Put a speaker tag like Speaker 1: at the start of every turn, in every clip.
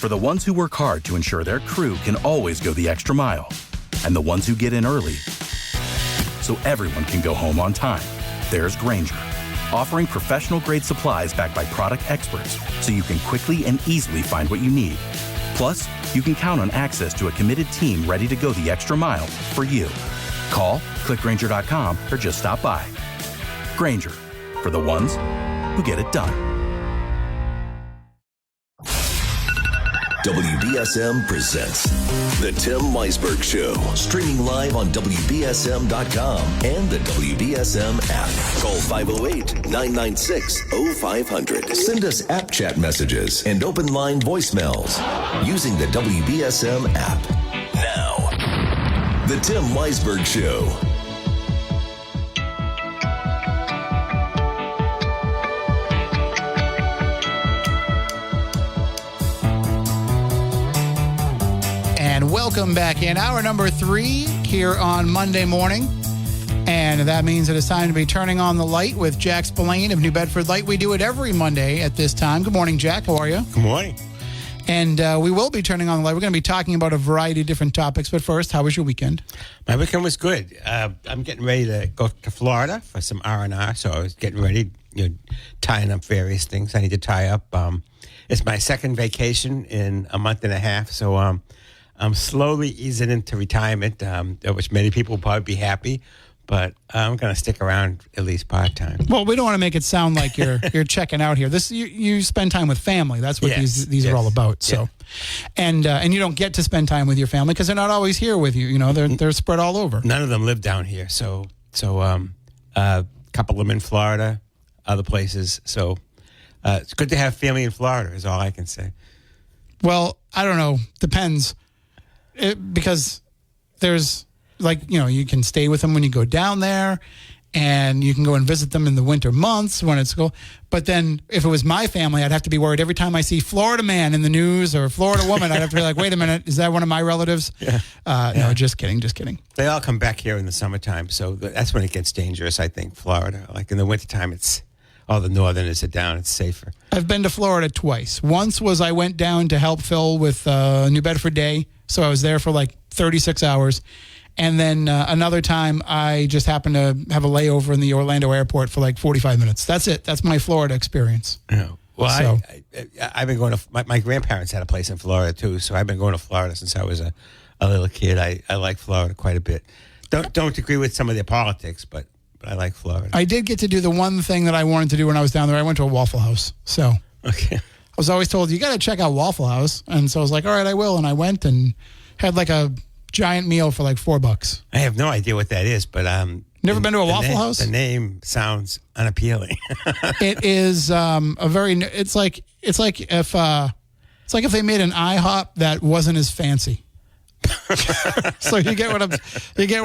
Speaker 1: For the ones who work hard to ensure their crew can always go the extra mile, and the ones who get in early so everyone can go home on time, there's Grainger, offering professional-grade supplies backed by product experts so you can quickly and easily find what you need. Plus, you can count on access to a committed team ready to go the extra mile for you. Call, click Grainger.com, or just stop by. Grainger, for the ones who get it done.
Speaker 2: WBSM presents The Tim Weisberg Show, streaming live on WBSM.com and the WBSM app. Call 508-996-0500. Send us app chat messages and open line voicemails using the WBSM app. Now, The Tim Weisberg Show.
Speaker 3: And welcome back in hour number 3 here on Monday morning. And that means it is time to be turning on the light with Jack Spillane of New Bedford Light. We do it every Monday at this time. Good morning, Jack. How are you?
Speaker 4: Good morning.
Speaker 3: And we will be turning on the light. We're going to be talking about a variety of different topics. But first, how was your weekend?
Speaker 4: My weekend was good. I'm getting ready to go to Florida for some R&R. So I was getting ready, tying up various things I need to tie up. It's my second vacation in a month and a half. So I'm slowly easing into retirement, which many people will probably be happy, but I'm going to stick around at least part-time.
Speaker 3: Well, we don't want to make it sound like you're checking out here. This you spend time with family. That's what these are all about. So, and you don't get to spend time with your family because they're not always here with you. They're spread all over.
Speaker 4: None of them live down here. So a couple of them in Florida, other places. So it's good to have family in Florida is all I can say.
Speaker 3: Well, I don't know. Depends. Because there's you can stay with them when you go down there and you can go and visit them in the winter months when it's cool. But then if it was my family, I'd have to be worried every time I see Florida man in the news or Florida woman. I'd have to be like, wait a minute, is that one of my relatives?
Speaker 4: Yeah.
Speaker 3: No, just kidding.
Speaker 4: They all come back here in the summertime. So that's when it gets dangerous, I think, Florida. Like in the wintertime, it's all the northerners are down. It's safer. I've
Speaker 3: been to Florida twice. Once was I went down to help Phil with New Bedford Day. So I was there for like 36 hours. And then another time, I just happened to have a layover in the Orlando airport for like 45 minutes. That's it. That's my Florida experience.
Speaker 4: Yeah. Well, I've been going to, my grandparents had a place in Florida too. So I've been going to Florida since I was a little kid. I like Florida quite a bit. Don't agree with some of their politics, but I like Florida.
Speaker 3: I did get to do the one thing that I wanted to do when I was down there. I went to a Waffle House. So
Speaker 4: okay.
Speaker 3: I was always told, you got to check out Waffle House. And so I was like, all right, I will. And I went and had like a giant meal for like $4.
Speaker 4: I have no idea what that is, but
Speaker 3: never been to a Waffle House?
Speaker 4: The name sounds unappealing.
Speaker 3: It is it's like if they made an IHOP that wasn't as fancy. So you get where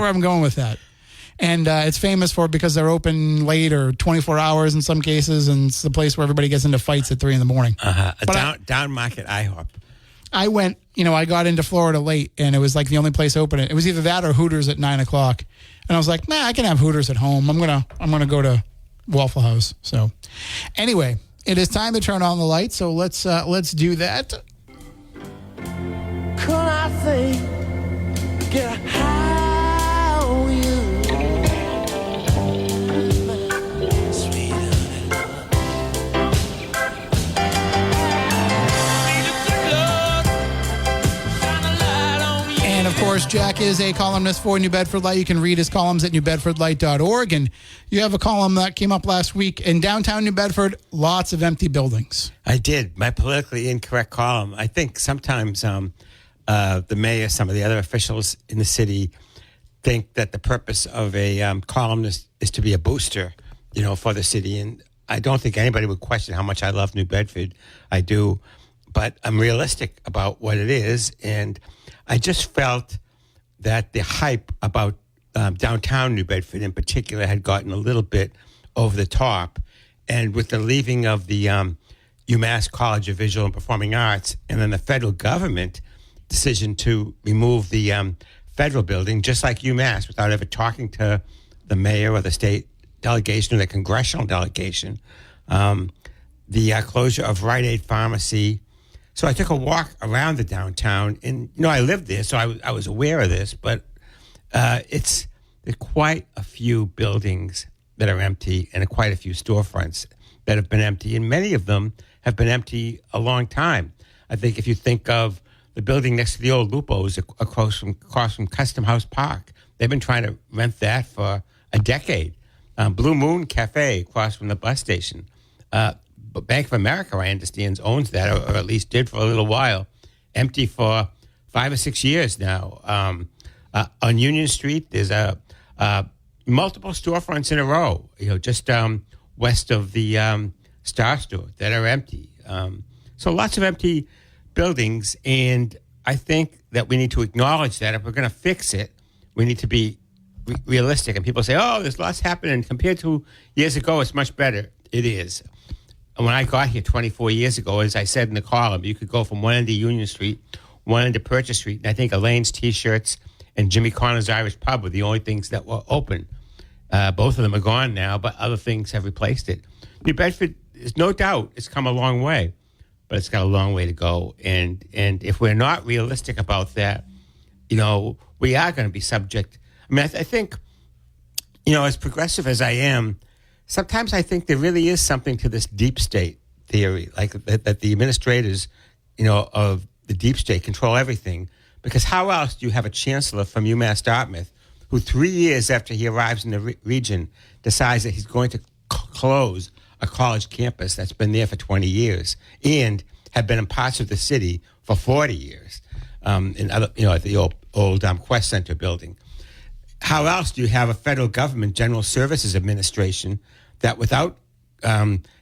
Speaker 3: I'm going with that. And it's famous for because they're open late or 24 hours in some cases, and it's the place where everybody gets into fights at 3 a.m.
Speaker 4: Down market IHOP.
Speaker 3: I went, I got into Florida late, and it was like the only place open. It was either that or Hooters at 9 o'clock, and I was like, I can have Hooters at home. I'm gonna go to Waffle House. So, anyway, it is time to turn on the light. So let's do that.
Speaker 5: Could I think, get high on you?
Speaker 3: And of course, Jack is a columnist for New Bedford Light. You can read his columns at newbedfordlight.org. And you have a column that came up last week in downtown New Bedford, lots of empty buildings.
Speaker 4: I did. My politically incorrect column. I think sometimes the mayor, some of the other officials in the city think that the purpose of a columnist is to be a booster, for the city. And I don't think anybody would question how much I love New Bedford. I do. But I'm realistic about what it is. And I just felt that the hype about downtown New Bedford in particular had gotten a little bit over the top. And with the leaving of the UMass College of Visual and Performing Arts and then the federal government decision to remove the federal building, just like UMass, without ever talking to the mayor or the state delegation or the congressional delegation, the closure of Rite Aid Pharmacy, So I took a walk around the downtown, and I lived there, so I was aware of this. But there's quite a few buildings that are empty, and quite a few storefronts that have been empty, and many of them have been empty a long time. I think if you think of the building next to the old Lupo's across from Custom House Park, they've been trying to rent that for a decade. Blue Moon Cafe across from the bus station. But Bank of America, I understand, owns that, or at least did for a little while. Empty for 5 or 6 years now. On Union Street, there's multiple storefronts in a row, just west of the Star Store that are empty. So lots of empty buildings, and I think that we need to acknowledge that if we're going to fix it, we need to be realistic. And people say, oh, there's lots happening. Compared to years ago, it's much better. It is. And when I got here 24 years ago, as I said in the column, you could go from one end of Union Street, one end of Purchase Street, and I think Elaine's T-shirts and Jimmy Connor's Irish Pub were the only things that were open. Both of them are gone now, but other things have replaced it. New Bedford, there's no doubt it's come a long way, but it's got a long way to go. And if we're not realistic about that, we are going to be subject. I mean, I think, as progressive as I am, sometimes I think there really is something to this deep state theory, like that the administrators, of the deep state control everything. Because how else do you have a chancellor from UMass Dartmouth who 3 years after he arrives in the region decides that he's going to close a college campus that's been there for 20 years and have been in parts of the city for 40 years, in other, at the old Quest Center building? How else do you have a federal government general services administration that, without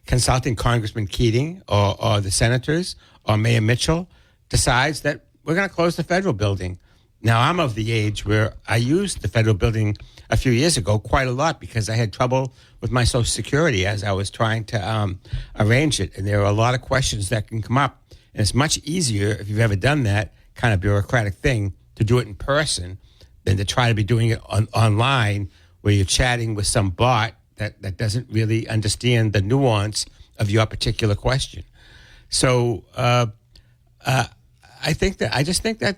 Speaker 4: consulting Congressman Keating or the senators or Mayor Mitchell, decides that we're going to close the federal building? Now, I'm of the age where I used the federal building a few years ago quite a lot because I had trouble with my Social Security as I was trying to arrange it. And there are a lot of questions that can come up. And it's much easier, if you've ever done that kind of bureaucratic thing, to do it in person than to try to be doing it online where you're chatting with some bot that doesn't really understand the nuance of your particular question. So I just think that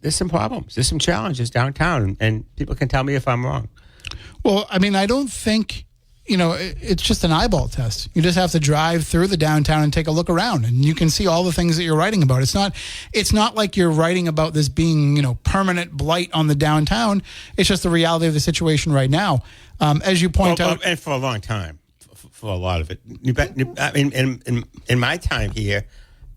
Speaker 4: there's some problems, there's some challenges downtown, and people can tell me if I'm wrong.
Speaker 3: Well, I mean, I don't think, it's just an eyeball test. You just have to drive through the downtown and take a look around, and you can see all the things that you're writing about. It's not like you're writing about this being, permanent blight on the downtown. It's just the reality of the situation right now. As you point out.
Speaker 4: And for a long time, for a lot of it. In my time here,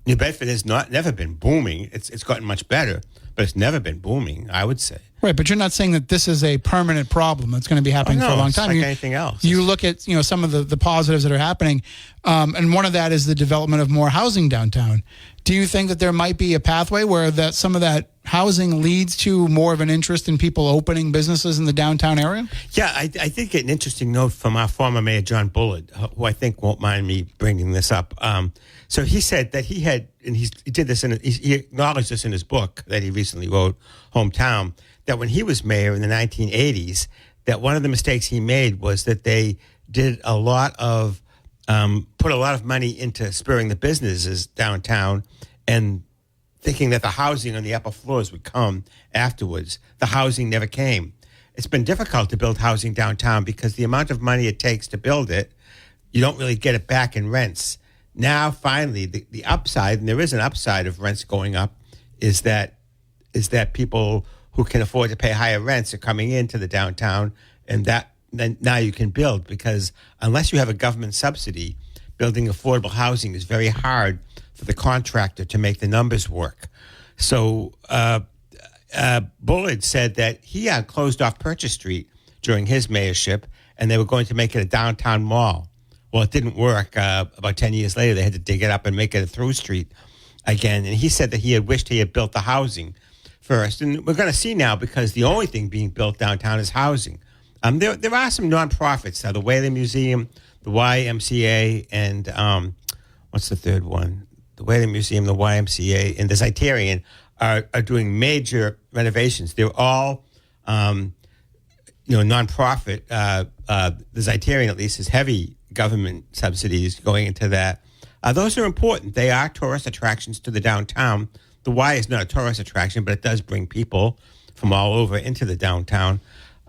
Speaker 4: New Bedford has never been booming. It's gotten much better, but it's never been booming, I would say.
Speaker 3: Right, but you're not saying that this is a permanent problem that's going to be happening for a long time.
Speaker 4: It's like anything else.
Speaker 3: You look at some of the positives that are happening, and one of that is the development of more housing downtown. Do you think that there might be a pathway where that some of that housing leads to more of an interest in people opening businesses in the downtown area?
Speaker 4: Yeah, I think an interesting note from our former mayor, John Bullard, who I think won't mind me bringing this up. So he said that he had, and he did this, he acknowledged this in his book that he recently wrote, Hometown, that when he was mayor in the 1980s, that one of the mistakes he made was that they did a lot of, put a lot of money into spurring the businesses downtown and thinking that the housing on the upper floors would come afterwards. The housing never came. It's been difficult to build housing downtown because the amount of money it takes to build it, you don't really get it back in rents. Now, finally, the upside, and there is an upside of rents going up, is that people who can afford to pay higher rents are coming into the downtown, and then now you can build, because unless you have a government subsidy, building affordable housing is very hard for the contractor to make the numbers work. So Bullard said that he closed off Purchase Street during his mayorship, and they were going to make it a downtown mall. Well, it didn't work. About 10 years later, they had to dig it up and make it a through street again. And he said that he had wished he had built the housing first. And we're going to see now, because the only thing being built downtown is housing. There are some nonprofits, the Whaley Museum, the YMCA, and what's the third one? The Whaley Museum, the YMCA, and the Zeitarian are doing major renovations. They're all, nonprofit. The Zeitarian, at least, has heavy government subsidies going into that. those are important. They are tourist attractions to the downtown. The Y is not a tourist attraction, but it does bring people from all over into the downtown.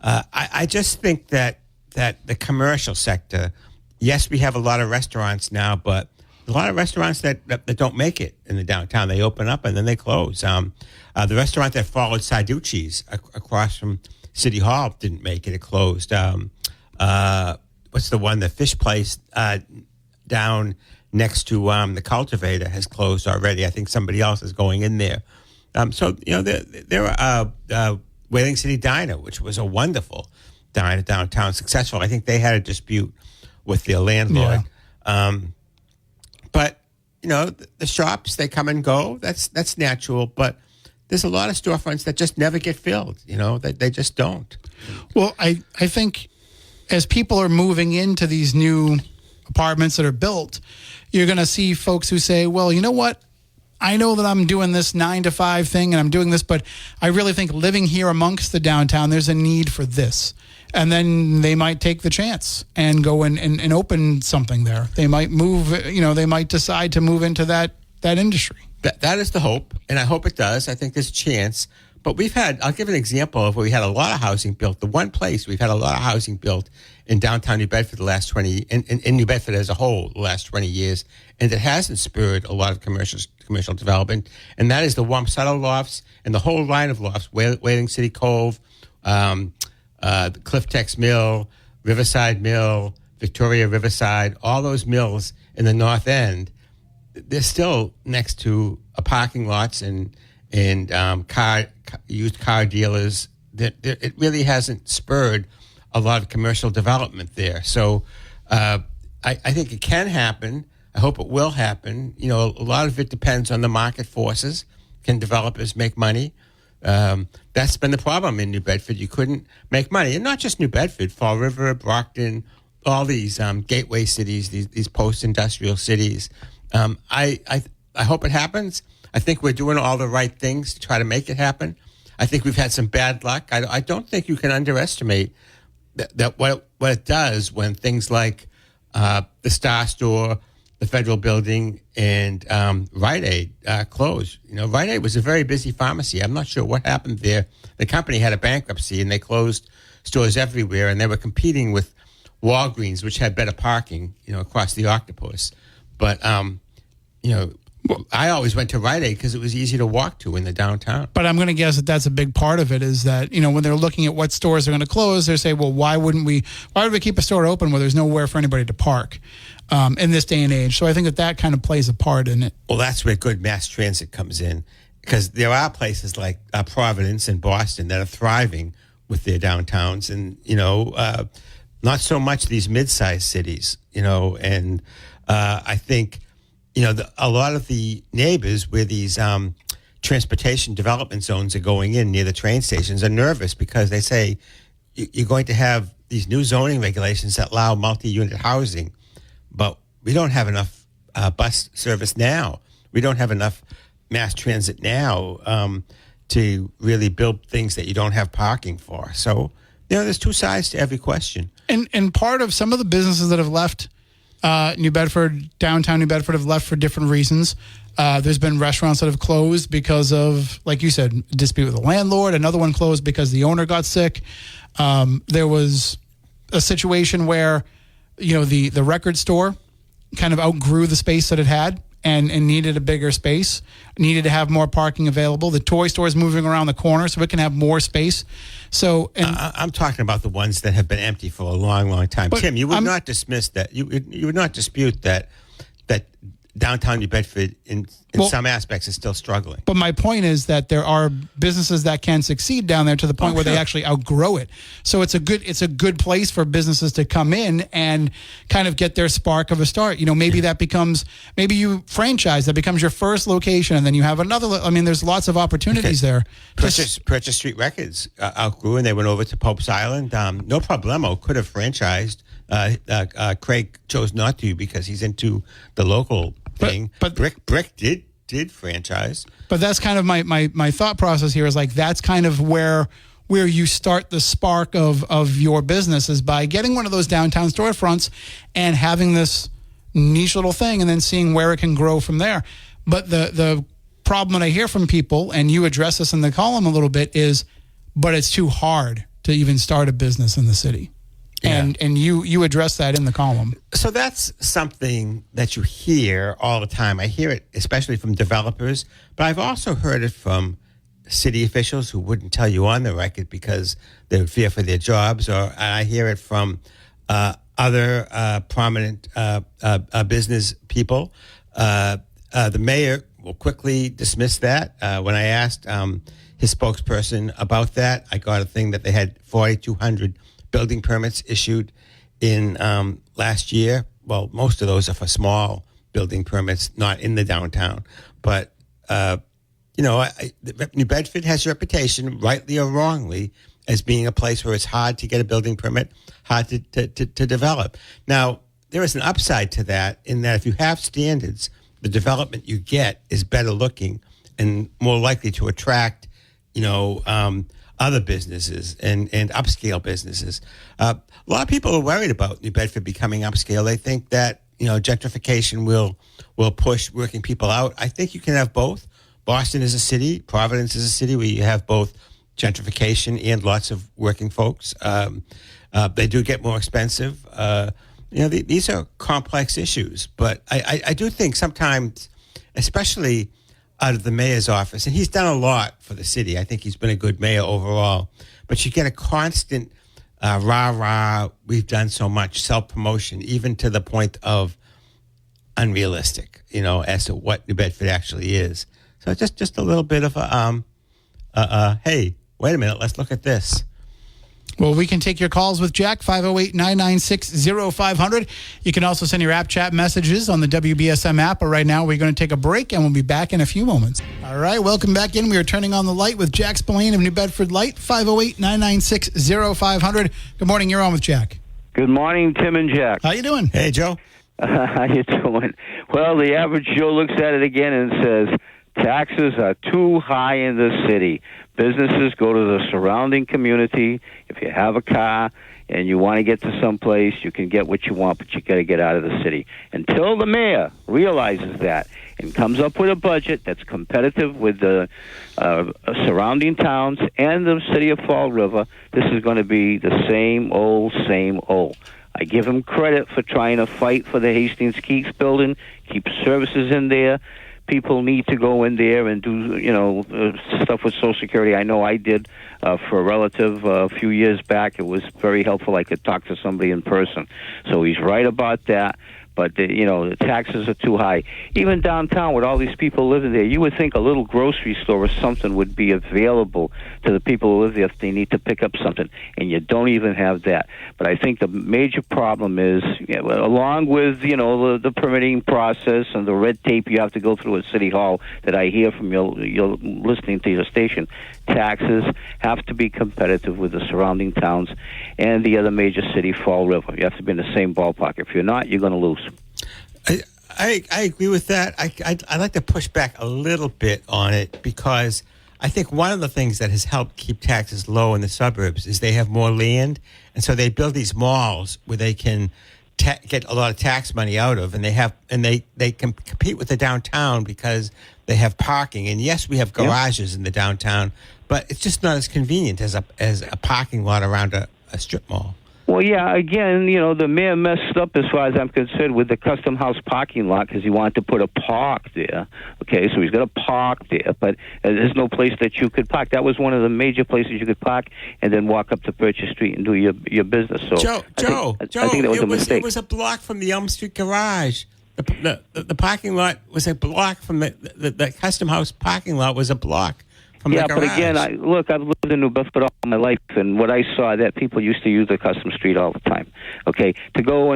Speaker 4: I just think that the commercial sector, yes, we have a lot of restaurants now, but a lot of restaurants that don't make it in the downtown. They open up and then they close. The restaurant that followed Sarducci's across from City Hall didn't make it. It closed. What's the one? The fish place down next to the Cultivator has closed already. I think somebody else is going in there. So, there are Whaling City Diner, which was a wonderful diner downtown, successful. I think they had a dispute with their landlord. Yeah. But, the shops, they come and go. That's natural. But there's a lot of storefronts that just never get filled, they just don't.
Speaker 3: Well, I think as people are moving into these new apartments that are built, you're going to see folks who say, well, you know what? I know that I'm doing this 9 to 5 thing and I'm doing this, but I really think living here amongst the downtown, there's a need for this. And then they might take the chance and go and open something there. They might move, they might decide to move into that industry.
Speaker 4: That is the hope, and I hope it does. I think there's a chance. But I'll give an example of where we had a lot of housing built. The one place we've had a lot of housing built in downtown New Bedford the last 20, in New Bedford as a whole, the last 20 years, and it hasn't spurred a lot of commercial development, and that is the Wamsuttle lofts and the whole line of lofts, Whaling City Cove, the Cliff Tex Mill, Riverside Mill, Victoria Riverside, all those mills in the North End. They're still next to parking lots and used car dealers. It really hasn't spurred a lot of commercial development there. So I think it can happen. I hope it will happen. A lot of it depends on the market forces. Can developers make money? That's been the problem in New Bedford. You couldn't make money. And not just New Bedford, Fall River, Brockton, all these gateway cities, these post-industrial cities. I hope it happens. I think we're doing all the right things to try to make it happen. I think we've had some bad luck. I don't think you can underestimate that what it does when things like the Star Store, the Federal Building, and Rite Aid closed. Rite Aid was a very busy pharmacy. I'm not sure what happened there. The company had a bankruptcy, and they closed stores everywhere, and they were competing with Walgreens, which had better parking, across the Octopus. But, I always went to Rite Aid because it was easy to walk to in the downtown.
Speaker 3: But I'm going to guess that that's a big part of it is that, when they're looking at what stores are going to close, they say, well, why would we keep a store open where there's nowhere for anybody to park in this day and age? So I think that kind of plays a part in it.
Speaker 4: Well, that's where good mass transit comes in, because there are places like Providence and Boston that are thriving with their downtowns, and, not so much these mid-sized cities, and I think, a lot of the neighbors where these transportation development zones are going in near the train stations are nervous because they say you're going to have these new zoning regulations that allow multi-unit housing, but we don't have enough bus service now. We don't have enough mass transit now to really build things that you don't have parking for. So, there's two sides to every question.
Speaker 3: And part of some of the businesses that have left New Bedford, downtown New Bedford, have left for different reasons. There's been restaurants that have closed because of, like you said, a dispute with the landlord. Another one closed because the owner got sick. There was a situation where, the record store kind of outgrew the space that it had and needed a bigger space, needed to have more parking available. The toy store is moving around the corner so it can have more space. So,
Speaker 4: I'm talking about the ones that have been empty for a long, long time. Tim, you would not dismiss that. You would not dispute that downtown New Bedford in some aspects is still struggling.
Speaker 3: But my point is that there are businesses that can succeed down there to the point where they actually outgrow it. So it's a good place for businesses to come in and kind of get their spark of a start. Maybe that becomes, maybe you franchise, that becomes your first location, and then you have another. there's lots of opportunities there.
Speaker 4: Purchase Street Records outgrew, and they went over to Pope's Island. No Problemo could have franchised. Craig chose not to because he's into the local thing. But Brick did franchise.
Speaker 3: But that's kind of my thought process here is like that's kind of where you start the spark of your business is by getting one of those downtown storefronts and having this niche little thing and then seeing where it can grow from there. But the problem that I hear from people, and you address this in the column a little bit, is, but it's too hard to even start a business in the city.
Speaker 4: Yeah.
Speaker 3: And you address that in the column.
Speaker 4: So that's something that you hear all the time. I hear it especially from developers, but I've also heard it from city officials who wouldn't tell you on the record because they would fear for their jobs, or I hear it from other prominent business people. The mayor will quickly dismiss that. When I asked his spokesperson about that, I got a thing that they had 4,200 building permits issued in last year. Well, most of those are for small building permits, not in the downtown. But, New Bedford has a reputation, rightly or wrongly, as being a place where it's hard to get a building permit, hard to develop. Now, there is an upside to that in that if you have standards, the development you get is better looking and more likely to attract, other businesses and upscale businesses. A lot of people are worried about New Bedford becoming upscale. They think that, gentrification will push working people out. I think you can have both. Boston is a city. Providence is a city where you have both gentrification and lots of working folks. They do get more expensive. These are complex issues. But I do think sometimes, especially out of the mayor's office, and he's done a lot for the city. I think he's been a good mayor overall. But you get a constant rah-rah, we've done so much, self-promotion, even to the point of unrealistic, as to what New Bedford actually is. So just a little bit of hey, wait a minute, let's look at this.
Speaker 3: Well, we can take your calls with Jack, 508-996-0500. You can also send your app chat messages on the WBSM app. But right now, we're going to take a break, and we'll be back in a few moments. All right, welcome back in. We are turning on the light with Jack Spillane of New Bedford Light, 508-996-0500. Good morning. You're on with Jack.
Speaker 6: Good morning, Tim and Jack.
Speaker 3: How you doing?
Speaker 4: Hey, Joe.
Speaker 6: How you doing? Well, the average Joe looks at it again and says, taxes are too high in the city. Businesses go to the surrounding community. If you have a car and you want to get to someplace, you can get what you want, but you got to get out of the city. Until the mayor realizes that and comes up with a budget that's competitive with the surrounding towns and the city of Fall River, this is going to be the same old, same old. I give him credit for trying to fight for the Hastings Keats building, keep services in there. People need to go in there and do, stuff with Social Security. I know I did for a relative a few years back. It was very helpful. I could talk to somebody in person. So he's right about that. But, the taxes are too high. Even downtown with all these people living there, you would think a little grocery store or something would be available to the people who live there if they need to pick up something. And you don't even have that. But I think the major problem is, along with, the permitting process and the red tape you have to go through at City Hall that I hear from you're listening to your station, taxes have to be competitive with the surrounding towns and the other major city, Fall River. You have to be in the same ballpark. If you're not, you're going to lose.
Speaker 4: I agree with that. I'd like to push back a little bit on it because I think one of the things that has helped keep taxes low in the suburbs is they have more land, and so they build these malls where they can get a lot of tax money out of, and they can compete with the downtown because they have parking. And yes, we have garages in the downtown, but it's just not as convenient as a parking lot around a strip mall.
Speaker 6: Well, yeah, again, the mayor messed up as far as I'm concerned with the Custom House parking lot because he wanted to put a park there. Okay, so he's got a park there, but there's no place that you could park. That was one of the major places you could park and then walk up to Purchase Street and do your business. So
Speaker 4: Joe,
Speaker 6: I think that was a mistake.
Speaker 4: It was a block from the Elm Street garage. The parking lot was a block from the Custom House parking lot was a block.
Speaker 6: Yeah, but again, I've lived in New Bedford all my life, and what I saw that people used to use the Custom Street all the time. Okay, to go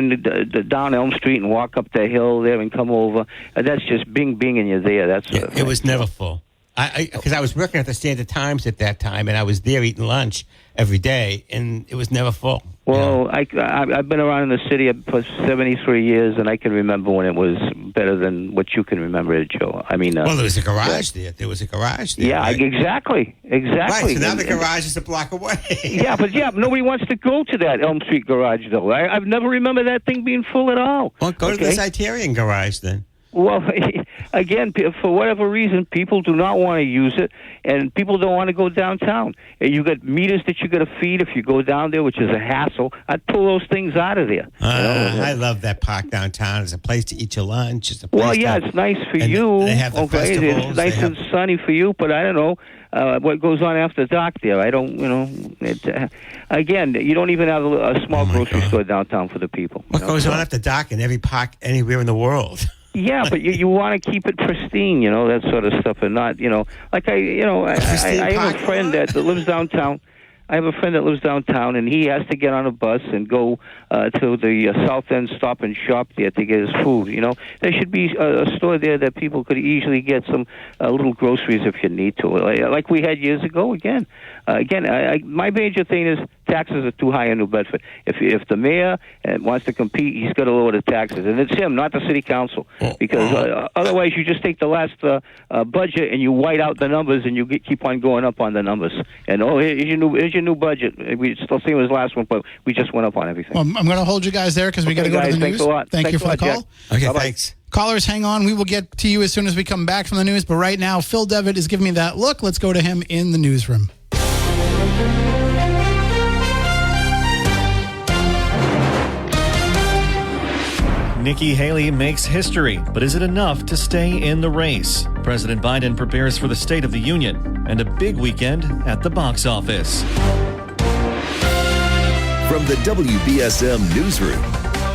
Speaker 6: down Elm Street and walk up the hill there and come over, that's just bing, and you're there.
Speaker 4: It was never full. Because I was working at the Standard Times at that time, and I was there eating lunch every day, and it was never full.
Speaker 6: Well, I've been around in the city for 73 years, and I can remember when it was better than what you can remember it, Joe. I mean,
Speaker 4: well, there was a garage there. There was a garage there.
Speaker 6: Yeah,
Speaker 4: right?
Speaker 6: Exactly.
Speaker 4: Right, so now the garage is a block away.
Speaker 6: but nobody wants to go to that Elm Street garage, though. I've never remember that thing being full at all.
Speaker 4: Well, go to the Cyterian garage then.
Speaker 6: Well, again, for whatever reason, people do not want to use it, and people don't want to go downtown. And you got meters that you got to feed if you go down there, which is a hassle. I'd pull those things out of there.
Speaker 4: I love that park downtown. It's a place to eat your lunch. It's a place
Speaker 6: it's nice for you.
Speaker 4: They have the festivals.
Speaker 6: It's nice and sunny for you, but I don't know what goes on after dark there. I don't, again, you don't even have a small grocery store downtown for the people.
Speaker 4: What goes on after dark in every park anywhere in the world?
Speaker 6: Yeah, but you want to keep it pristine, that sort of stuff, and not, like I have a friend that lives downtown. I have a friend that lives downtown, and he has to get on a bus and go to the South End Stop and Shop there to get his food. There should be a store there that people could easily get some little groceries if you need to, like we had years ago. Again, my major thing is taxes are too high in New Bedford. If the mayor wants to compete, he's got to lower the taxes, and it's him, not the city council, because otherwise you just take the last budget and you white out the numbers, and you keep on going up on the numbers. And here's your new budget. We still same as last one, but we just went up on everything.
Speaker 3: Well, I'm going to hold you guys there because we got to go to the
Speaker 6: thanks
Speaker 3: news.
Speaker 6: A lot.
Speaker 3: Thank you for the call.
Speaker 6: Jack.
Speaker 4: Okay,
Speaker 6: Bye-bye.
Speaker 4: thanks.
Speaker 3: Callers, hang on. We will get to you as soon as we come back from the news. But right now, Phil Devitt is giving me that look. Let's go to him in the newsroom.
Speaker 7: Nikki Haley makes history, but is it enough to stay in the race? President Biden prepares for the State of the Union and a big weekend at the box office.
Speaker 2: From the WBSM Newsroom,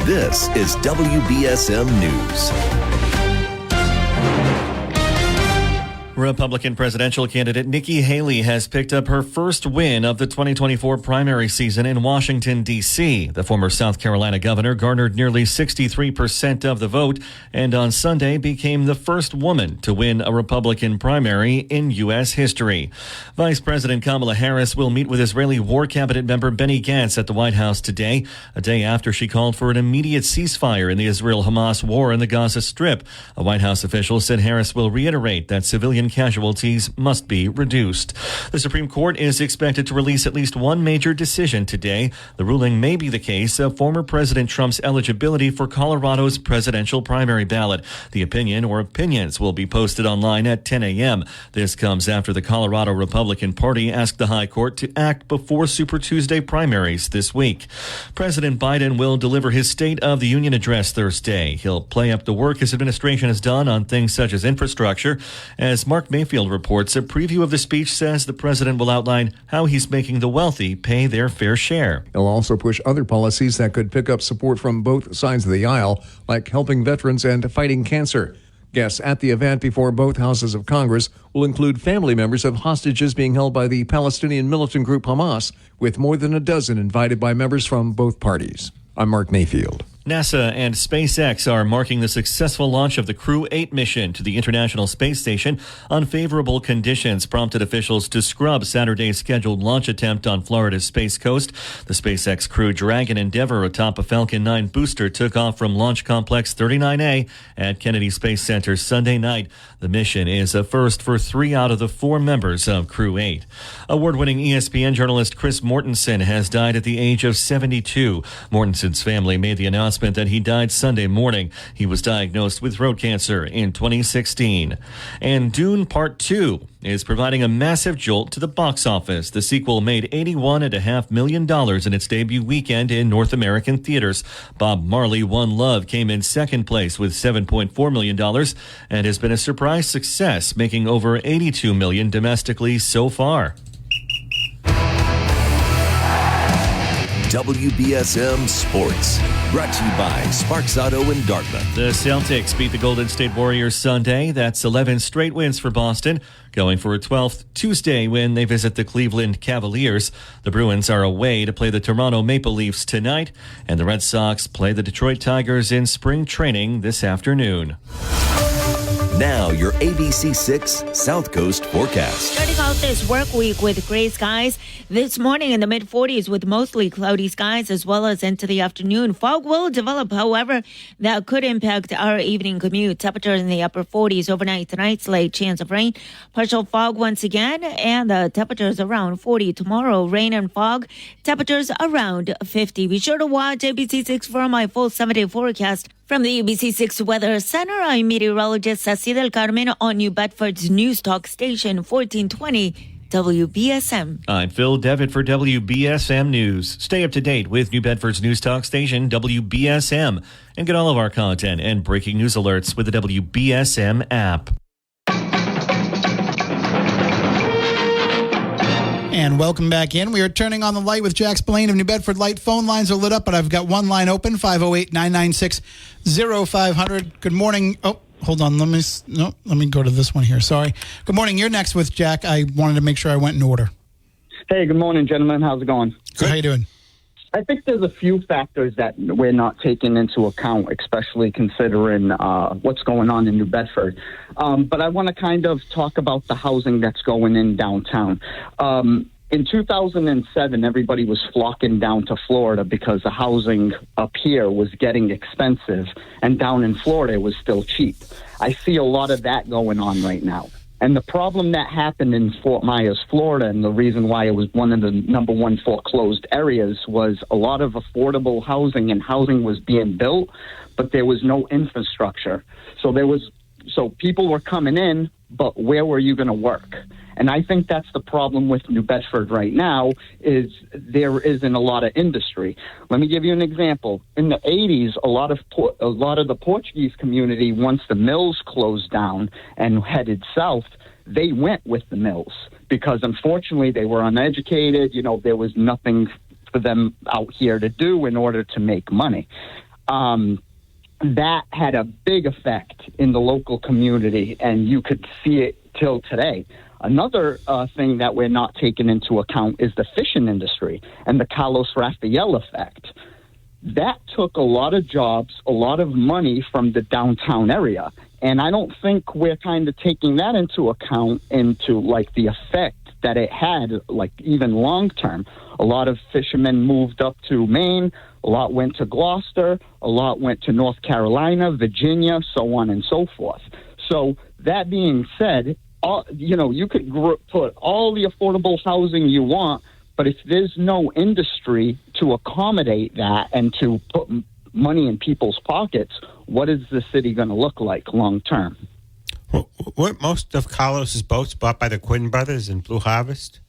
Speaker 2: this is WBSM News.
Speaker 7: Republican presidential candidate Nikki Haley has picked up her first win of the 2024 primary season in Washington, D.C. The former South Carolina governor garnered nearly 63% of the vote and on Sunday became the first woman to win a Republican primary in U.S. history. Vice President Kamala Harris will meet with Israeli War Cabinet member Benny Gantz at the White House today, a day after she called for an immediate ceasefire in the Israel-Hamas war in the Gaza Strip. A White House official said Harris will reiterate that civilian casualties must be reduced. The Supreme Court is expected to release at least one major decision today. The ruling may be the case of former President Trump's eligibility for Colorado's presidential primary ballot. The opinion or opinions will be posted online at 10 a.m. This comes after the Colorado Republican Party asked the High Court to act before Super Tuesday primaries this week. President Biden will deliver his State of the Union address Thursday. He'll play up the work his administration has done on things such as infrastructure. As Mark Mayfield reports, a preview of the speech says the president will outline how he's making the wealthy pay their fair share.
Speaker 8: He'll also push other policies that could pick up support from both sides of the aisle, like helping veterans and fighting cancer. Guests at the event before both houses of Congress will include family members of hostages being held by the Palestinian militant group Hamas, with more than a dozen invited by members from both parties. I'm Mark Mayfield.
Speaker 7: NASA and SpaceX are marking the successful launch of the Crew 8 mission to the International Space Station. Unfavorable conditions prompted officials to scrub Saturday's scheduled launch attempt on Florida's Space Coast. The SpaceX Crew Dragon Endeavour atop a Falcon 9 booster took off from Launch Complex 39A at Kennedy Space Center Sunday night. The mission is a first for 3 out of the 4 members of Crew 8. Award-winning ESPN journalist Chris Mortensen has died at the age of 72. Mortensen's family made the announcement that he died Sunday morning. He was diagnosed with throat cancer in 2016. And Dune Part 2 is providing a massive jolt to the box office. The sequel made $81.5 million in its debut weekend in North American theaters. Bob Marley, One Love came in second place with $7.4 million and has been a surprise success, making over $82 million domestically so far.
Speaker 2: WBSM Sports, brought to you by Sparks Auto in Dartmouth.
Speaker 7: The Celtics beat the Golden State Warriors Sunday. That's 11 straight wins for Boston, going for a 12th Tuesday when they visit the Cleveland Cavaliers. The Bruins are away to play the Toronto Maple Leafs tonight, and the Red Sox play the Detroit Tigers in spring training this afternoon.
Speaker 2: Now, your ABC6 South Coast forecast.
Speaker 9: Starting out this work week with gray skies. This morning in the mid-40s with mostly cloudy skies as well as into the afternoon. Fog will develop, however, that could impact our evening commute. Temperatures in the upper 40s overnight tonight. Slight chance of rain. Partial fog once again. And the temperatures around 40 tomorrow. Rain and fog. Temperatures around 50. Be sure to watch ABC6 for my full 7-day forecast. From the ABC6 Weather Center, I'm meteorologist Ceci del Carmen on New Bedford's News Talk Station 1420 WBSM.
Speaker 7: I'm Phil Devitt for WBSM News. Stay up to date with New Bedford's News Talk Station WBSM and get all of our content and breaking news alerts with the WBSM app.
Speaker 3: And welcome back in. We are turning on the light with Jack Spillane of New Bedford Light. Phone lines are lit up, but I've got one line open, 508-996-0500. Good morning. Oh, hold on. Let me go to this one here. Sorry. Good morning. You're next with Jack. I wanted to make sure I went in order.
Speaker 10: Hey, good morning, gentlemen. How's it going?
Speaker 3: Good. How you doing?
Speaker 10: I think there's a few factors that we're not taking into account, especially considering what's going on in New Bedford. But I want to kind of talk about the housing that's going in downtown. In 2007, everybody was flocking down to Florida because the housing up here was getting expensive, and down in Florida it was still cheap. I see a lot of that going on right now. And the problem that happened in Fort Myers, Florida, and the reason why it was one of the number one foreclosed areas was a lot of affordable housing, and housing was being built, but there was no infrastructure. So people were coming in, but where were you going to work? And I think that's the problem with New Bedford right now, is there isn't a lot of industry. Let me give you an example. In the 80s, a lot of the Portuguese community, once the mills closed down and headed south, they went with the mills because, unfortunately, they were uneducated. You know, there was nothing for them out here to do in order to make money. That had a big effect in the local community, and you could see it till today. Another thing that we're not taking into account is the fishing industry and the Carlos Rafael effect. That took a lot of jobs, a lot of money from the downtown area. And I don't think we're kind of taking that into account into like the effect that it had, like even long term. A lot of fishermen moved up to Maine, a lot went to Gloucester, a lot went to North Carolina, Virginia, so on and so forth. So that being said, you could put all the affordable housing you want, but if there's no industry to accommodate that and to put money in people's pockets, what is the city going to look like long term?
Speaker 4: Well, weren't most of Carlos's boats bought by the Quinn brothers in Blue Harvest?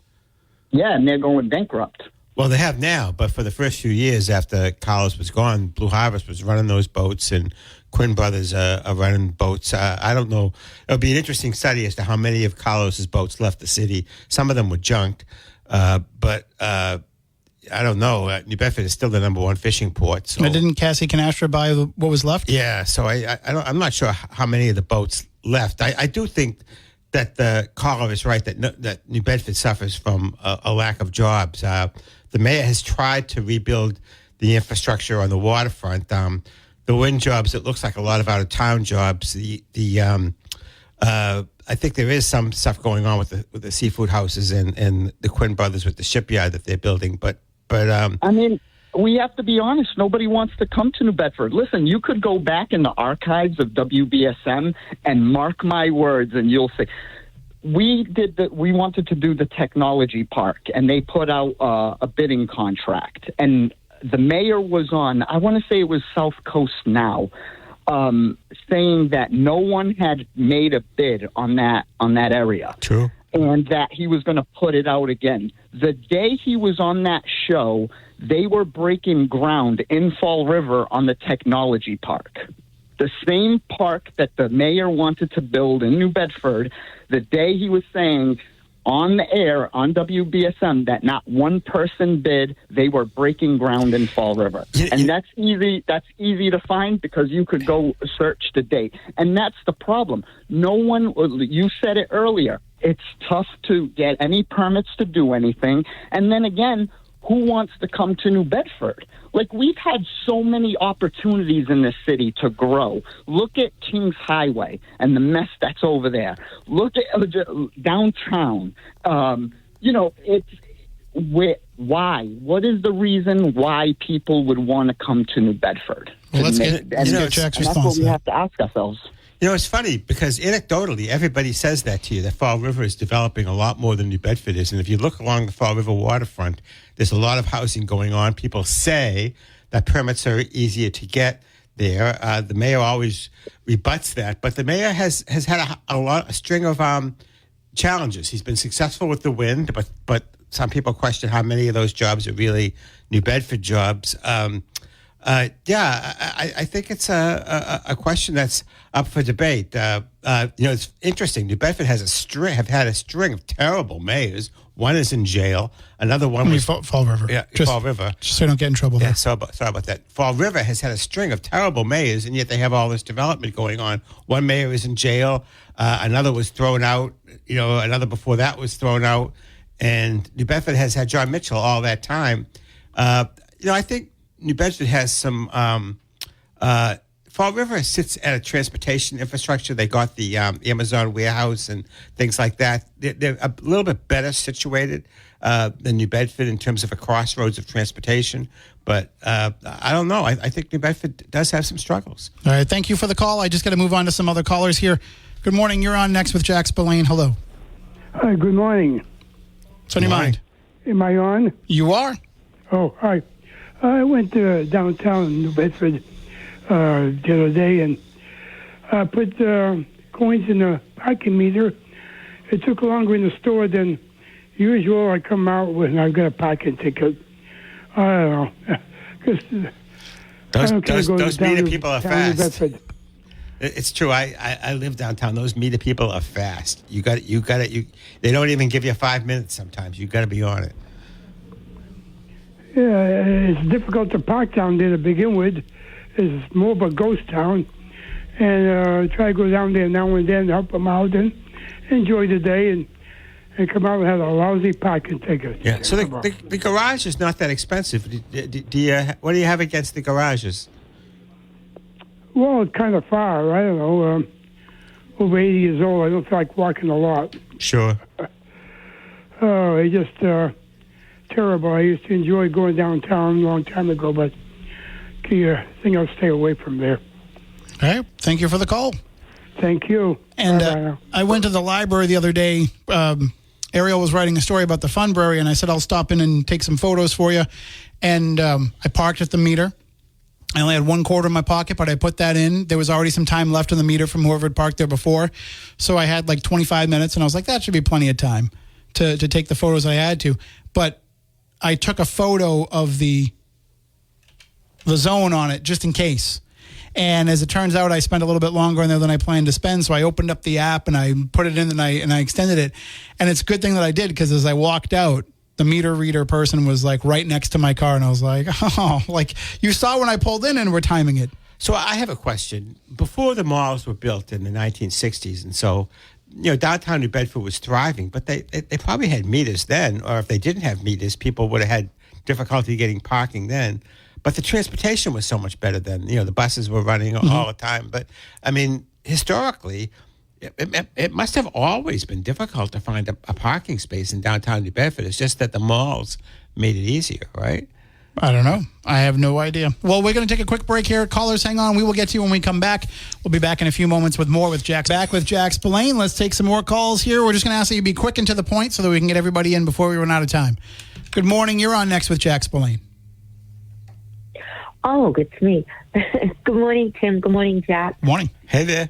Speaker 10: Yeah, and they're going bankrupt.
Speaker 4: Well, they have now, but for the first few years after Carlos was gone, Blue Harvest was running those boats, and Quinn brothers are running boats. I don't know. It'll be an interesting study as to how many of Carlos's boats left the city. Some of them were junked, but I don't know. New Bedford is still the number one fishing port. So
Speaker 3: Didn't Cassie Canastra buy what was left?
Speaker 4: Yeah, so I'm not sure how many of the boats left. I do think that the caller is right that New Bedford suffers from a lack of jobs. The mayor has tried to rebuild the infrastructure on the waterfront. The wind jobs, it looks like a lot of out-of-town jobs. I think there is some stuff going on with the seafood houses and the Quinn brothers with the shipyard that they're building. But
Speaker 10: I mean, we have to be honest. Nobody wants to come to New Bedford. Listen, you could go back in the archives of WBSM and mark my words, and you'll see. We wanted to do the technology park, and they put out a bidding contract, and the mayor was on, I want to say it was South Coast Now, saying that no one had made a bid on that area.
Speaker 4: True.
Speaker 10: And that he was going to put it out again. The day he was on that show, they were breaking ground in Fall River on the technology park. The same park that the mayor wanted to build in New Bedford, the day he was saying on the air, on WBSM, that not one person bid, they were breaking ground in Fall River. And that's easy to find because you could go search the date. And that's the problem. No one, you said it earlier, it's tough to get any permits to do anything. And then again, who wants to come to New Bedford? Like, we've had so many opportunities in this city to grow. Look at Kings Highway and the mess that's over there. Look at downtown. It's why? What is the reason why people would want to come to New Bedford?
Speaker 3: Well, let's get Jack's response.
Speaker 10: That's what we have to ask ourselves.
Speaker 4: It's funny because anecdotally, everybody says that to you, that Fall River is developing a lot more than New Bedford is. And if you look along the Fall River waterfront, there's a lot of housing going on. People say that permits are easier to get there. The mayor always rebuts that. But the mayor has had a string of challenges. He's been successful with the wind, but some people question how many of those jobs are really New Bedford jobs. I think it's a question that's up for debate. It's interesting. New Bedford have had a string of terrible mayors. One is in jail. Another one was
Speaker 3: Fall River.
Speaker 4: Yeah, Fall River.
Speaker 3: Just so you don't get in trouble there.
Speaker 4: Yeah, sorry about that. Fall River has had a string of terrible mayors, and yet they have all this development going on. One mayor is in jail. Another was thrown out. Another before that was thrown out. And New Bedford has had John Mitchell all that time. I think New Bedford has some. Fall River sits at a transportation infrastructure. They got the Amazon warehouse and things like that. They're a little bit better situated than New Bedford in terms of a crossroads of transportation. But I don't know. I think New Bedford does have some struggles.
Speaker 3: All right. Thank you for the call. I just got to move on to some other callers here. Good morning. You're on next with Jack Spillane. Hello.
Speaker 11: Hi. Good morning.
Speaker 3: What's on your mind?
Speaker 11: Am I on?
Speaker 3: You are.
Speaker 11: Oh, hi. I went to downtown New Bedford the other day and put coins in the parking meter. It took longer in the store than usual. I come out and I've got a parking ticket. I don't know.
Speaker 4: Those meter people are fast. It's true. I live downtown. Those meter people are fast. You got it. They don't even give you 5 minutes sometimes. You got to be on it.
Speaker 11: Yeah, it's difficult to park down there to begin with. It's more of a ghost town. And try to go down there now and then, help them out and enjoy the day and come out and have a lousy parking ticket.
Speaker 4: Yeah. So the garage is not that expensive. What do you have against the garages?
Speaker 11: Well, it's kind of far. I don't know. Over 80 years old, I don't feel like walking a lot.
Speaker 4: Sure.
Speaker 11: Oh, it's just terrible. I used to enjoy going downtown a long time ago, but I think I'll stay away from there.
Speaker 3: All right. Thank you for the call.
Speaker 11: Thank you.
Speaker 3: And I went to the library the other day. Ariel was writing a story about the Funbury, and I said, I'll stop in and take some photos for you. And I parked at the meter. I only had $1 in my pocket, but I put that in. There was already some time left on the meter from whoever had parked there before. So I had like 25 minutes, and I was like, that should be plenty of time to take the photos I had to. But I took a photo of the zone on it just in case. And as it turns out, I spent a little bit longer in there than I planned to spend. So I opened up the app and I put it in and I extended it. And it's a good thing that I did, because as I walked out, the meter reader person was like right next to my car. And I was like, oh, like you saw when I pulled in and we're timing it.
Speaker 4: So I have a question. Before the malls were built in the 1960s, and so, downtown New Bedford was thriving, but they probably had meters then, or if they didn't have meters, people would have had difficulty getting parking then. But the transportation was so much better then. The buses were running all the time. But, I mean, historically, it must have always been difficult to find a parking space in downtown New Bedford. It's just that the malls made it easier, right?
Speaker 3: I don't know. I have no idea. Well, we're going to take a quick break here. Callers, hang on. We will get to you when we come back. We'll be back in a few moments with more with Jack. Back with Jack Spillane. Let's take some more calls here. We're just going to ask that you be quick and to the point so that we can get everybody in before we run out of time. Good morning. You're on next with Jack Spillane.
Speaker 12: Oh, it's me. Good morning, Tim. Good morning, Jack.
Speaker 3: Morning.
Speaker 4: Hey there.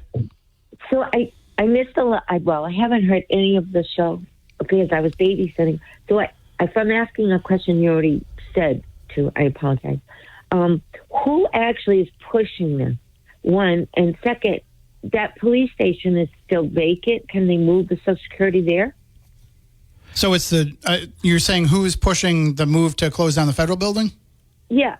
Speaker 12: So I missed a lot. Well, I haven't heard any of the show because I was babysitting. So if I'm asking a question you already said to, I apologize. Who actually is pushing this? One. And second, that police station is still vacant. Can they move the Social Security there?
Speaker 3: So it's you're saying who's pushing the move to close down the federal building?
Speaker 12: Yes.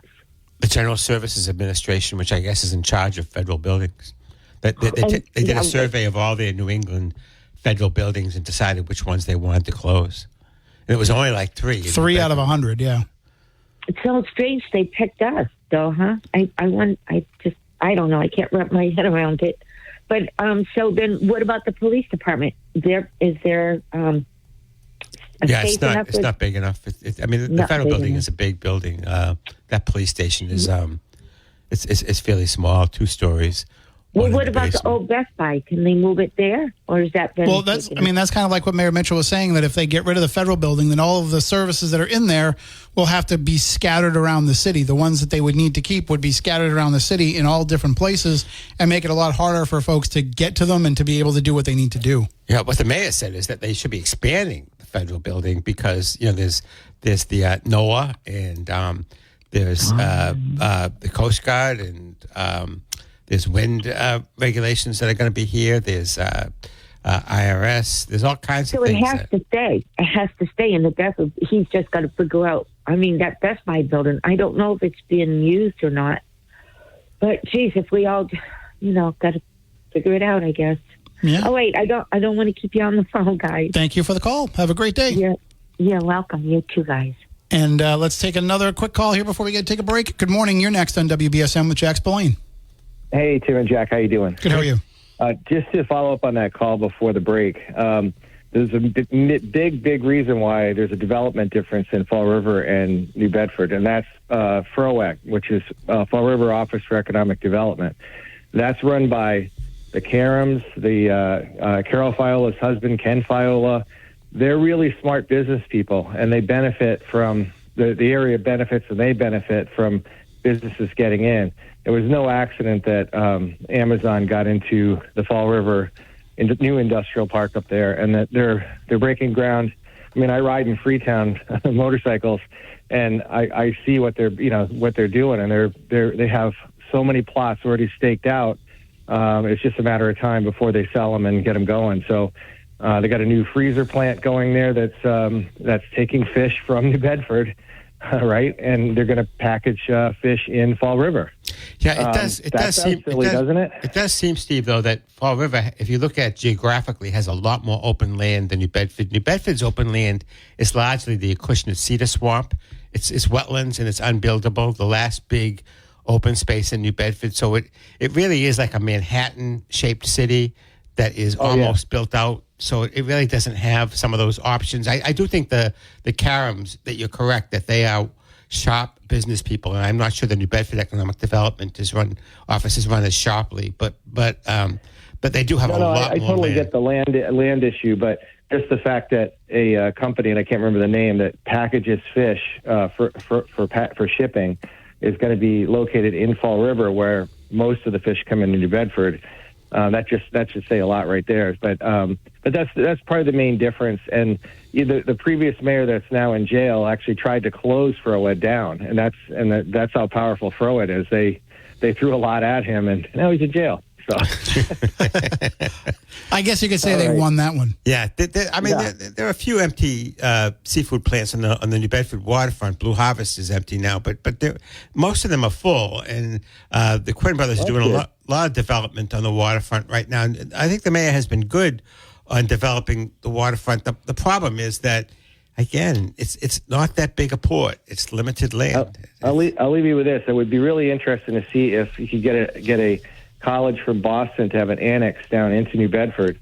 Speaker 4: The General Services Administration, which I guess is in charge of federal buildings. They did a survey of all their New England federal buildings and decided which ones they wanted to close. And it was only like 3.
Speaker 3: 3 out of 100, yeah.
Speaker 12: It's so strange they picked us, though, huh? I don't know. I can't wrap my head around it. But so then, what about the police department? Is there?
Speaker 4: It's not big enough. The federal building is a big building. That police station is it's fairly small, 2 stories.
Speaker 12: Well, what about the old Best Buy? Can they move it there, or is that?
Speaker 3: Well, that's kind of like what Mayor Mitchell was saying, that if they get rid of the federal building, then all of the services that are in there will have to be scattered around the city. The ones that they would need to keep would be scattered around the city in all different places, and make it a lot harder for folks to get to them and to be able to do what they need to do.
Speaker 4: Yeah, what the mayor said is that they should be expanding the federal building because there's the NOAA and there's the Coast Guard and there's wind regulations that are going to be here. There's IRS. There's all kinds of things.
Speaker 12: So it has to stay. It has to stay in the Bedford. He's just got to figure out. That Best Buy building, I don't know if it's being used or not. But, geez, if we all, got to figure it out, I guess.
Speaker 3: Yeah.
Speaker 12: Oh, wait, I don't want to keep you on the phone, guys.
Speaker 3: Thank you for the call. Have a great day.
Speaker 12: You're welcome. You too, guys.
Speaker 3: And let's take another quick call here before we take a break. Good morning. You're next on WBSM with Jack Spillane.
Speaker 13: Hey, Tim and Jack. How you doing?
Speaker 3: Good. How are you?
Speaker 13: Just to follow up on that call before the break, there's a big reason why there's a development difference in Fall River and New Bedford, and that's FROEC, which is Fall River Office for Economic Development. That's run by the Karams, Carol Fiola's husband, Ken Fiola. They're really smart business people, and they benefit from the area benefits, and they benefit from businesses getting in. It was no accident that Amazon got into the Fall River new industrial park up there, and that they're breaking ground. I ride in Freetown motorcycles, and I see what they're doing, and they have so many plots already staked out. It's just a matter of time before they sell them and get them going. So they got a new freezer plant going there that's taking fish from New Bedford. Right, and they're going to package fish in Fall River.
Speaker 4: Yeah, it does. It does seem
Speaker 13: silly, doesn't it?
Speaker 4: It does seem, Steve, though, that Fall River, if you look at geographically, has a lot more open land than New Bedford. New Bedford's open land is largely the Acushnet Cedar Swamp. It's wetlands and it's unbuildable. The last big open space in New Bedford, so it really is like a Manhattan-shaped city that is almost built out. So it really doesn't have some of those options. I do think the Karams, that you're correct, that they are sharp business people, and I'm not sure the New Bedford Economic Development office is run as sharply, but they do have a lot more.
Speaker 13: I totally
Speaker 4: land.
Speaker 13: get the land issue, but just the fact that a company, and I can't remember the name, that packages fish for shipping is going to be located in Fall River, where most of the fish come into New Bedford. That should say a lot right there. But that's probably the main difference. And the previous mayor that's now in jail actually tried to close FROED down, and that's how powerful FROED is. They threw a lot at him, and now he's in jail. So
Speaker 3: I guess you could say they won that one.
Speaker 4: Yeah, there are a few empty seafood plants on the New Bedford waterfront. Blue Harvest is empty now, but most of them are full, and the Quinn brothers are doing a lot of development on the waterfront right now. And I think the mayor has been good on developing the waterfront. The problem is that, again, it's not that big a port. It's limited land.
Speaker 13: I'll leave you with this. It would be really interesting to see if you could get a college from Boston to have an annex down into New Bedford,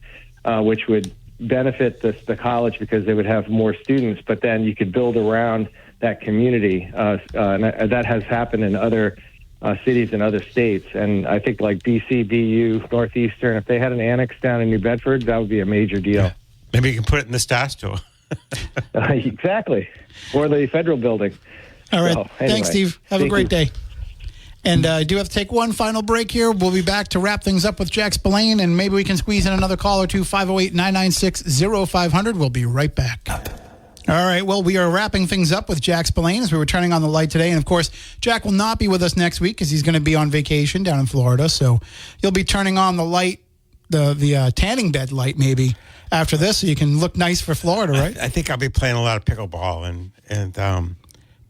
Speaker 13: which would benefit the college because they would have more students, but then you could build around that community. And that has happened in other cities in other states. And I think like BC, BU, Northeastern, if they had an annex down in New Bedford, that would be a major deal.
Speaker 4: Yeah. Maybe you can put it in the Star Store.
Speaker 13: Exactly. Or the federal building.
Speaker 3: All right. Anyway, thanks, Steve. Have a great day. And I do have to take one final break here. We'll be back to wrap things up with Jack Spillane, and maybe we can squeeze in another call or two, 508-996-0500. We'll be right back. All right, well, we are wrapping things up with Jack Spillane as we were turning on the light today. And, of course, Jack will not be with us next week because he's going to be on vacation down in Florida. So you'll be turning on the light, the tanning bed light maybe after this so you can look nice for Florida, right?
Speaker 4: I think I'll be playing a lot of pickleball and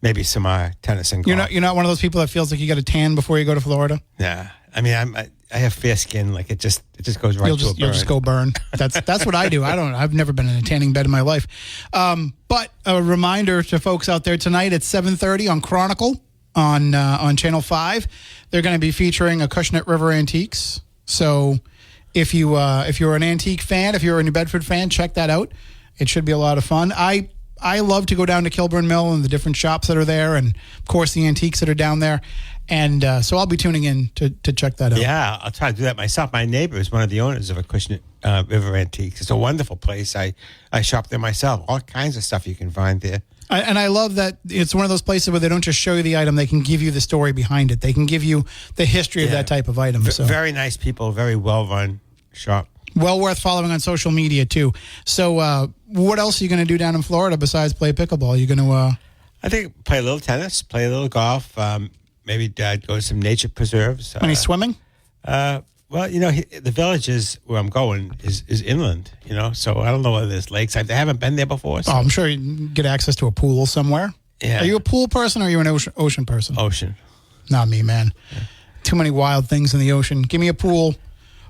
Speaker 4: maybe some tennis and golf.
Speaker 3: You're not one of those people that feels like you got a tan before you go to Florida?
Speaker 4: Yeah. I mean, I have fair skin. Like it just goes right to a burn.
Speaker 3: You'll just go burn. That's what I do. I've never been in a tanning bed in my life. But a reminder to folks out there tonight at 7:30 on Chronicle on Channel 5. They're going to be featuring Acushnet River Antiques. So if you're an antique fan, if you're a New Bedford fan, check that out. It should be a lot of fun. I love to go down to Kilburn Mill and the different shops that are there, and of course the antiques that are down there. And so I'll be tuning in to check that out.
Speaker 4: Yeah, I'll try to do that myself. My neighbor is one of the owners of Acushnet River Antiques. It's a wonderful place. I shop there myself. All kinds of stuff you can find there.
Speaker 3: And I love that it's one of those places where they don't just show you the item, they can give you the story behind it. They can give you the history of that type of item. So
Speaker 4: very nice people, very well-run shop.
Speaker 3: Well worth following on social media, too. So what else are you going to do down in Florida besides play pickleball? Are you going to...
Speaker 4: I think play a little tennis, play a little golf, maybe go to some nature preserves.
Speaker 3: Any swimming?
Speaker 4: Well, the village is where I'm going is inland, so I don't know whether there's lakes. I haven't been there before. So.
Speaker 3: Oh, I'm sure you can get access to a pool somewhere.
Speaker 4: Yeah.
Speaker 3: Are you a pool person or are you an ocean person?
Speaker 4: Ocean.
Speaker 3: Not me, man. Yeah. Too many wild things in the ocean. Give me a pool.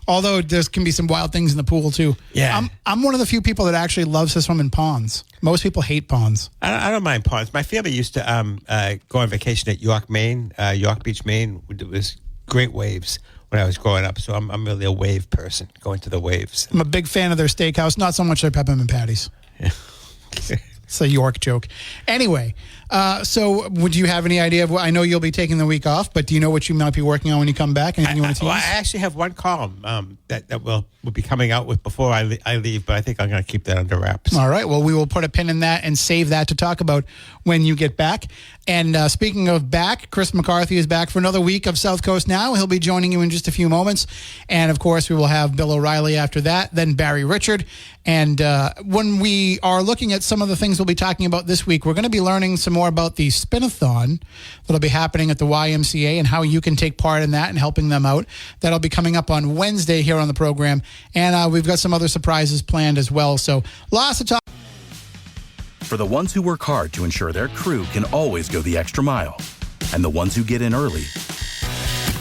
Speaker 3: Although there can be some wild things in the pool, too.
Speaker 4: Yeah.
Speaker 3: I'm one of the few people that actually loves to swim in ponds. Most people hate ponds.
Speaker 4: I don't mind ponds. My family used to go on vacation at York Beach, Maine. It was great waves when I was growing up. So I'm really a wave person, going to the waves.
Speaker 3: I'm a big fan of their steakhouse, not so much their peppermint patties.
Speaker 4: Yeah.
Speaker 3: It's a York joke. Anyway, so would you have any idea of what? I know you'll be taking the week off, but do you know what you might be working on when you come back? Anything you want to tease?
Speaker 4: Well, I actually have one column that will be coming out with before I leave, but I think I'm going to keep that under wraps.
Speaker 3: All right. Well, we will put a pin in that and save that to talk about when you get back. And speaking of back, Chris McCarthy is back for another week of South Coast Now. He'll be joining you in just a few moments. And, of course, we will have Bill O'Reilly after that, then Barry Richard. And when we are looking at some of the things we'll be talking about this week, we're going to be learning some more about the Spin-a-thon that'll be happening at the YMCA and how you can take part in that and helping them out. That'll be coming up on Wednesday here on the program. And we've got some other surprises planned as well. So lots to talk.
Speaker 1: For the ones who work hard to ensure their crew can always go the extra mile, and the ones who get in early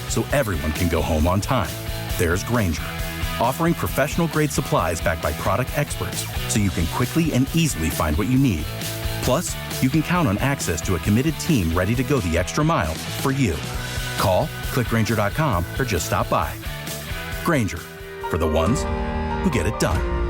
Speaker 1: so everyone can go home on time, there's Grainger, offering professional-grade supplies backed by product experts so you can quickly and easily find what you need. Plus, you can count on access to a committed team ready to go the extra mile for you. Call, click Grainger.com, or just stop by. Grainger, for the ones who get it done.